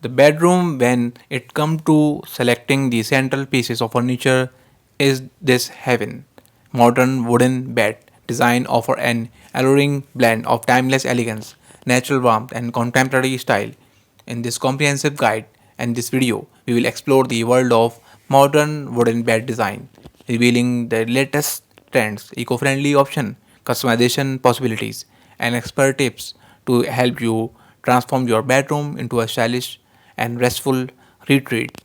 The bedroom, when it comes to selecting the central pieces of furniture, is this heaven. Modern wooden bed design offer an alluring blend of timeless elegance, natural warmth, and contemporary style. In this comprehensive guide and this video, we will explore the world of modern wooden bed design, revealing the latest trends, eco-friendly option, customization possibilities, and expert tips to help you transform your bedroom into a stylish and restful retreat.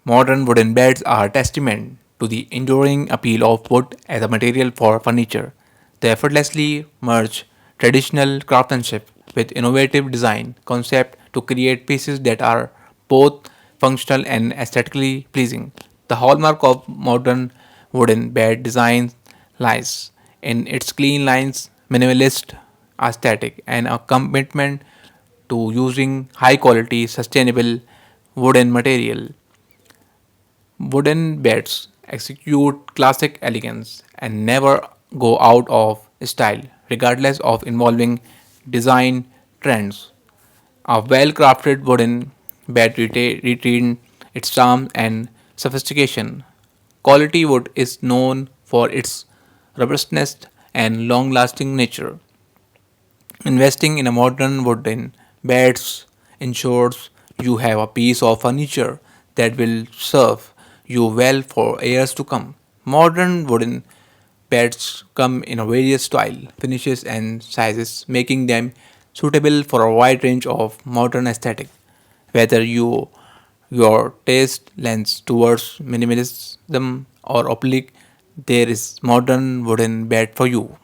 Modern wooden beds are a testament to the enduring appeal of wood as a material for furniture. They effortlessly merge traditional craftsmanship with innovative design concept to create pieces that are both functional and aesthetically pleasing. The hallmark of modern wooden bed design lies in its clean lines, minimalist aesthetic, and a commitment to using high quality, sustainable wooden material. Wooden beds execute classic elegance and never go out of style, regardless of involving design trends. A well crafted wooden bed retains its charm and sophistication. Quality wood is known for its robustness and long lasting nature. Investing in a modern wooden beds ensures you have a piece of furniture that will serve you well for years to come. Modern wooden beds come in a various style, finishes and sizes, making them suitable for a wide range of modern aesthetic. Whether your taste lends towards minimalism or oblique, there is modern wooden bed for you.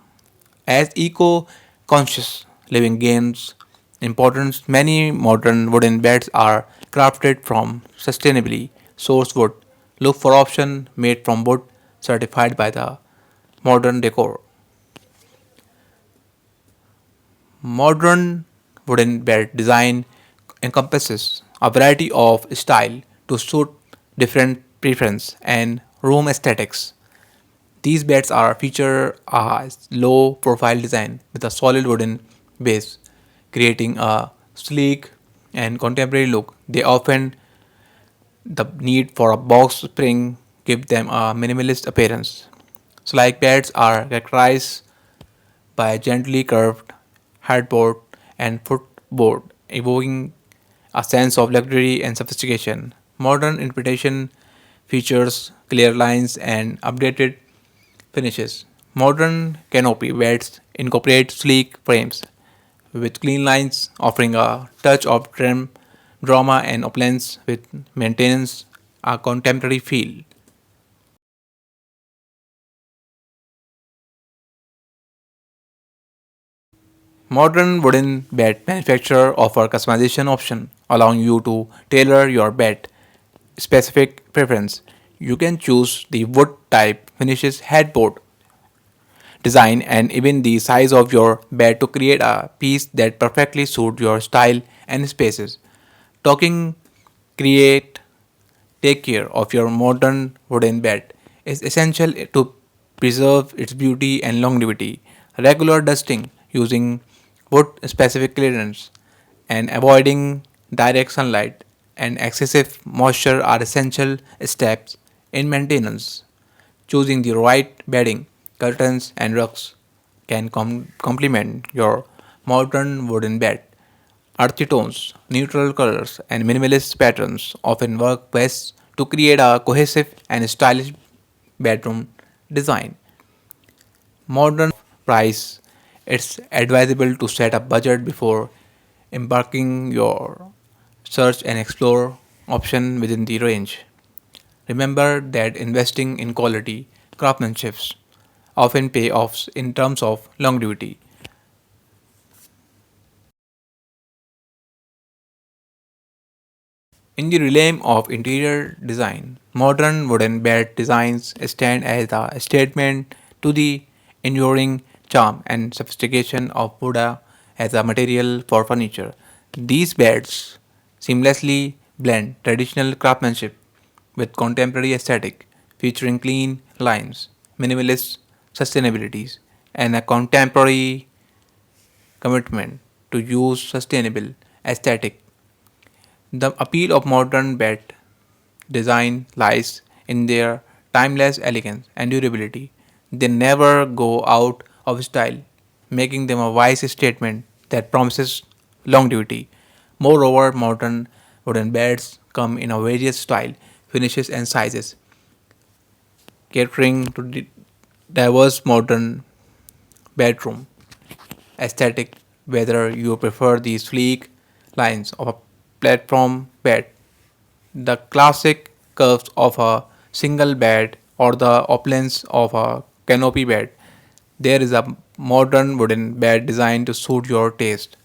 As eco conscious living gains importance, many modern wooden beds are crafted from sustainably sourced wood. Look for options made from wood certified by the modern decor. Modern wooden bed design encompasses a variety of style to suit different preference and room aesthetics. These beds are feature a low profile design with a solid wooden base, creating a sleek and contemporary look. They often the need for a box spring give them a minimalist appearance. Slike beds are characterized by a gently curved headboard and footboard, evoking a sense of luxury and sophistication. Modern interpretation features clear lines and updated finishes. Modern canopy beds incorporate sleek frames with clean lines, offering a touch of drama and opulence with maintenance a contemporary feel. Modern wooden bed manufacturers offer customization option, allowing you to tailor your bed specific preference. You can choose the wood type, finishes, headboard design, and even the size of your bed to create a piece that perfectly suits your style and spaces. Talking create take care of your modern wooden bed is essential to preserve its beauty and longevity. Regular dusting using wood specific clearance and avoiding direct sunlight and excessive moisture are essential steps in maintenance. Choosing the right bedding, curtains, and rugs can complement your modern wooden bed. Earthy tones, neutral colors, and minimalist patterns often work best to create a cohesive and stylish bedroom design. Modern price, it's advisable to set a budget before embarking your search and explore option within the range. Remember that investing in quality craftsmanships often pay off in terms of longevity. In the realm of interior design, modern wooden bed designs stand as a statement to the enduring charm and sophistication of Buddha as a material for furniture. These beds seamlessly blend traditional craftsmanship with contemporary aesthetic, featuring clean lines, minimalist sustainabilities, and a contemporary commitment to use sustainable Aesthetic. The appeal of modern bed design lies in their timeless elegance and durability. They never go out of style, making them a wise statement that promises longevity. Moreover, modern wooden beds come in a various style, finishes, and sizes, catering to the diverse modern bedroom aesthetic, whether you prefer the sleek lines of a platform bed, the classic curves of a single bed, or the opulence of a canopy bed. There is a modern wooden bed designed to suit your taste.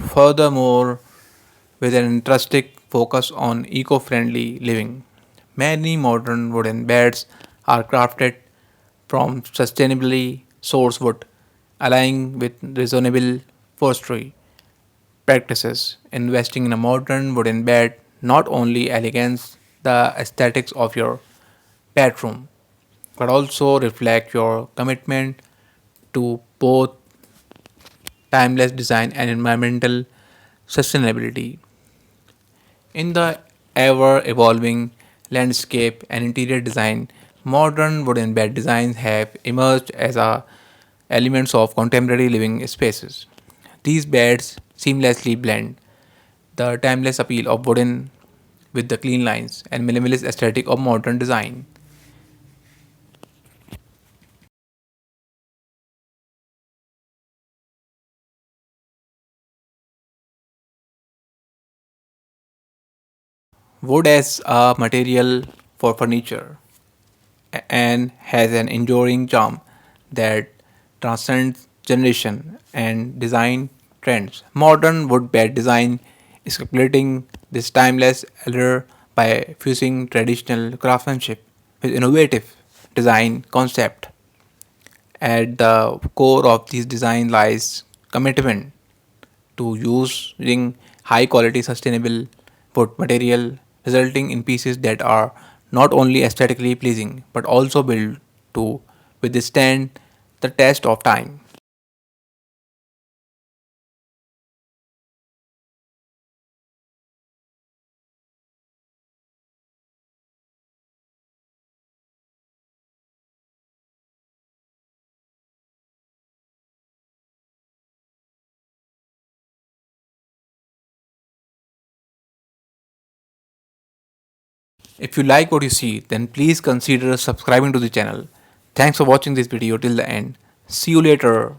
Furthermore, with an interesting focus on eco friendly living, many modern wooden beds are crafted from sustainably sourced wood, aligning with reasonable forestry practices. Investing in a modern wooden bed not only elegance the aesthetics of your bedroom, but also reflect your commitment to both timeless design and environmental sustainability. In the ever evolving landscape and interior design, modern wooden bed designs have emerged as elements of contemporary living spaces. These beds seamlessly blend the timeless appeal of wooden with the clean lines and minimalist aesthetic of modern design. Wood as a material for furniture and has an enduring charm that transcends generation and design trends. Modern wood bed design is completing this timeless allure by fusing traditional craftsmanship with innovative design concept. At the core of this design lies commitment to using high quality sustainable wood material, resulting in pieces that are not only aesthetically pleasing but also built to withstand the test of time. If you like what you see, then please consider subscribing to the channel. Thanks for watching this video till the end. See you later.